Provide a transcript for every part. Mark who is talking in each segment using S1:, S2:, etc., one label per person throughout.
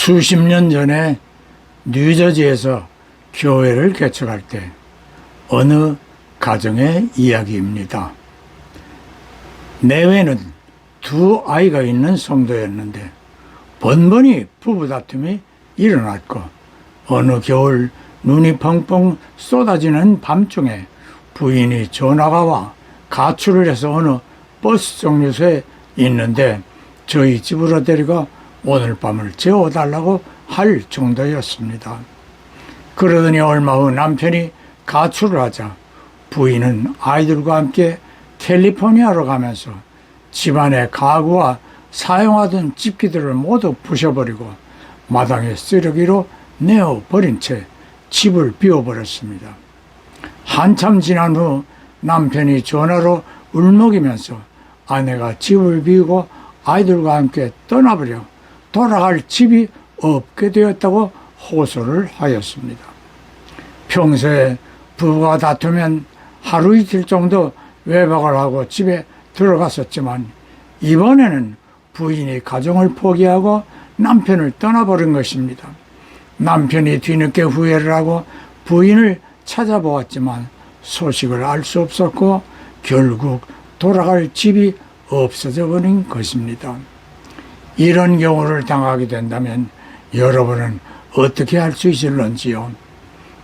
S1: 수십 년 전에 뉴저지에서 교회를 개척할 때 어느 가정의 이야기입니다. 내외는 두 아이가 있는 성도였는데 번번이 부부 다툼이 일어났고 어느 겨울 눈이 펑펑 쏟아지는 밤중에 부인이 전화가 와 가출을 해서 어느 버스 정류소에 있는데 저희 집으로 데리고 오늘 밤을 재워달라고 할 정도였습니다. 그러더니 얼마 후 남편이 가출을 하자 부인은 아이들과 함께 캘리포니아로 가면서 집안의 가구와 사용하던 집기들을 모두 부셔버리고 마당에 쓰레기로 내어버린 채 집을 비워버렸습니다. 한참 지난 후 남편이 전화로 울먹이면서 아내가 집을 비우고 아이들과 함께 떠나버려 돌아갈 집이 없게 되었다고 호소를 하였습니다. 평소에 부부가 다투면 하루 이틀 정도 외박을 하고 집에 들어갔었지만 이번에는 부인이 가정을 포기하고 남편을 떠나버린 것입니다. 남편이 뒤늦게 후회를 하고 부인을 찾아보았지만 소식을 알 수 없었고 결국 돌아갈 집이 없어져 버린 것입니다. 이런 경우를 당하게 된다면 여러분은 어떻게 할 수 있을런지요?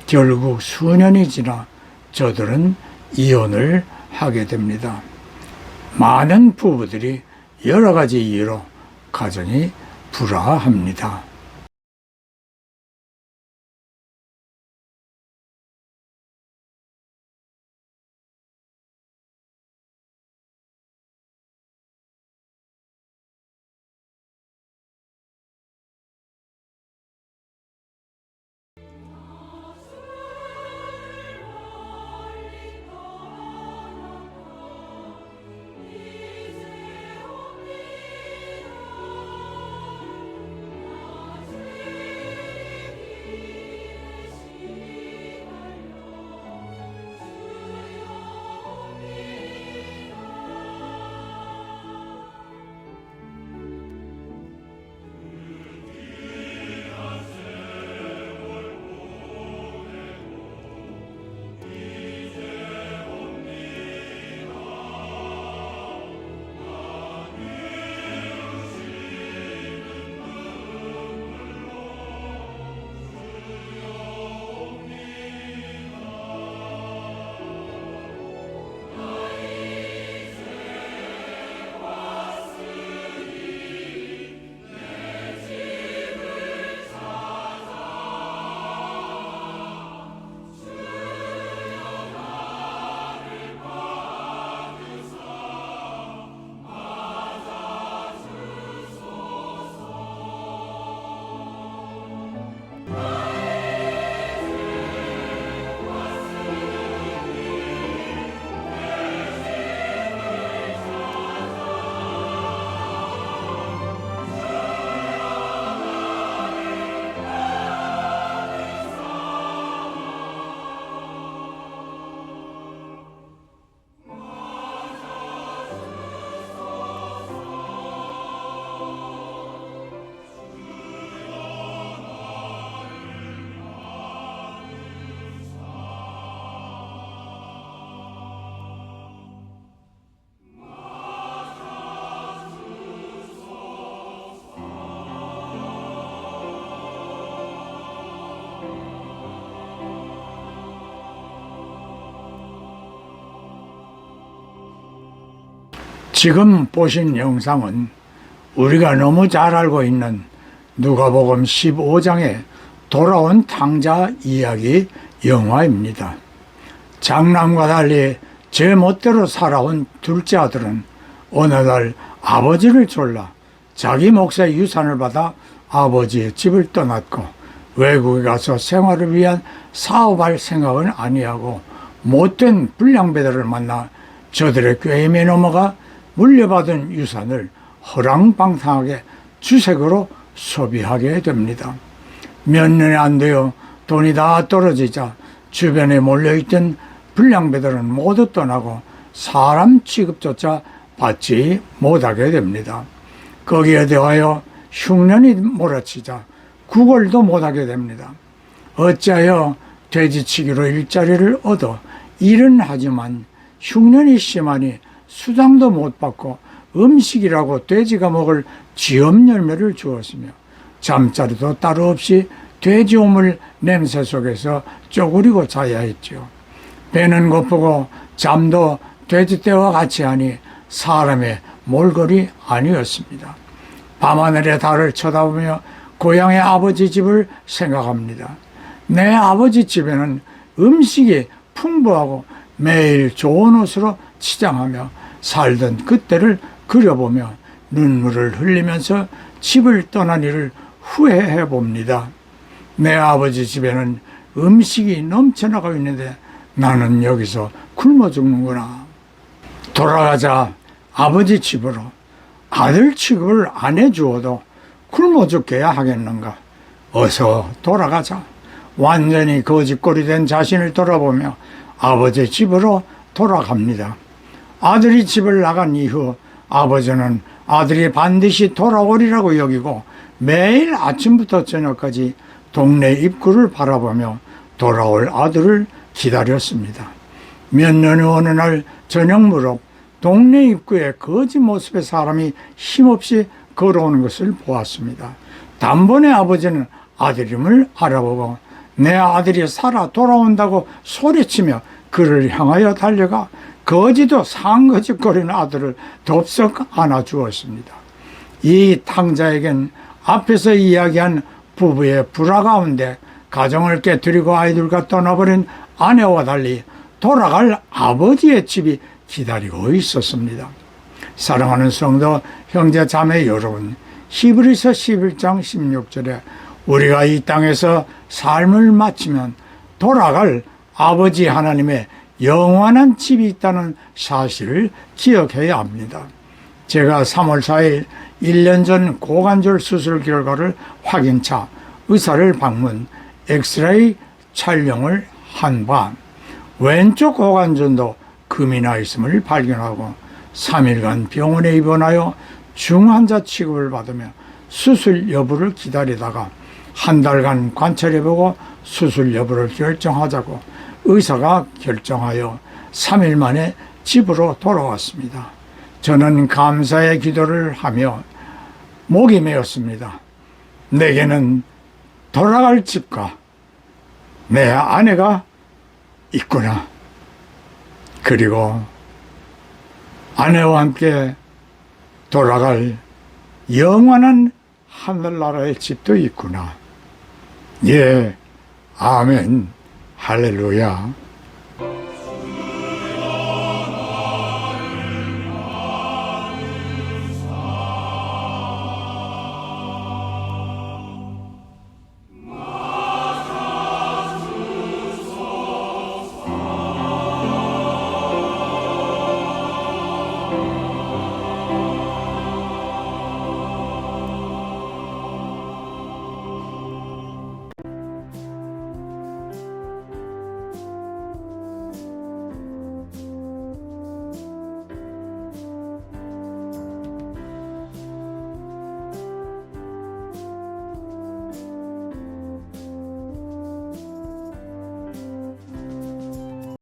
S1: 결국 수년이 지나 저들은 이혼을 하게 됩니다. 많은 부부들이 여러 가지 이유로 가정이 불화합니다. 지금 보신 영상은 우리가 너무 잘 알고 있는 누가복음 15장의 돌아온 탕자 이야기 영화입니다. 장남과 달리 제 멋대로 살아온 둘째 아들은 어느 날 아버지를 졸라 자기 몫의 유산을 받아 아버지의 집을 떠났고 외국에 가서 생활을 위한 사업할 생각은 아니하고 못된 불량배들을 만나 저들의 꾀임에 넘어가 물려받은 유산을 허랑방탕하게 주색으로 소비하게 됩니다. 몇 년이 안 되어 돈이 다 떨어지자 주변에 몰려있던 불량배들은 모두 떠나고 사람 취급조차 받지 못하게 됩니다. 거기에 대하여 흉년이 몰아치자 구걸도 못하게 됩니다. 어찌하여 돼지치기로 일자리를 얻어 일은 하지만 흉년이 심하니 수당도 못 받고 음식이라고 돼지가 먹을 쥐엄열매를 주었으며 잠자리도 따로 없이 돼지 오물 냄새 속에서 쪼그리고 자야 했지요. 배는 고프고 잠도 돼지떼와 같이 하니 사람의 몰골이 아니었습니다. 밤하늘의 달을 쳐다보며 고향의 아버지 집을 생각합니다. 내 아버지 집에는 음식이 풍부하고 매일 좋은 옷으로 치장하며 살던 그때를 그려보며 눈물을 흘리면서 집을 떠난 일을 후회해 봅니다. 내 아버지 집에는 음식이 넘쳐나가 있는데 나는 여기서 굶어 죽는구나. 돌아가자 아버지 집으로. 아들 취급을 안 해주어도 굶어 죽게야 하겠는가. 어서 돌아가자. 완전히 거짓골이 된 자신을 돌아보며 아버지 집으로 돌아갑니다. 아들이 집을 나간 이후 아버지는 아들이 반드시 돌아오리라고 여기고 매일 아침부터 저녁까지 동네 입구를 바라보며 돌아올 아들을 기다렸습니다. 몇 년 후 어느 날 저녁 무렵 동네 입구에 거지 모습의 사람이 힘없이 걸어오는 것을 보았습니다. 단번에 아버지는 아들임을 알아보고 내 아들이 살아 돌아온다고 소리치며 그를 향하여 달려가 거지도 상거짓거리는 아들을 덥석 안아주었습니다. 이 탕자에겐 앞에서 이야기한 부부의 불화 가운데 가정을 깨뜨리고 아이들과 떠나버린 아내와 달리 돌아갈 아버지의 집이 기다리고 있었습니다. 사랑하는 성도 형제 자매 여러분, 히브리서 11장 16절에 우리가 이 땅에서 삶을 마치면 돌아갈 아버지 하나님의 영원한 집이 있다는 사실을 기억해야 합니다. 제가 3월 4일 1년 전 고관절 수술 결과를 확인차 의사를 방문 엑스레이 촬영을 한 바 왼쪽 고관절도 금이 나 있음을 발견하고 3일간 병원에 입원하여 중환자 취급을 받으며 수술 여부를 기다리다가 한 달간 관찰해보고 수술 여부를 결정하자고 의사가 결정하여 3일 만에 집으로 돌아왔습니다. 저는 감사의 기도를 하며 목이 메었습니다. 내게는 돌아갈 집과 내 아내가 있구나. 그리고 아내와 함께 돌아갈 영원한 하늘나라의 집도 있구나. 예, 아멘, 할렐루야.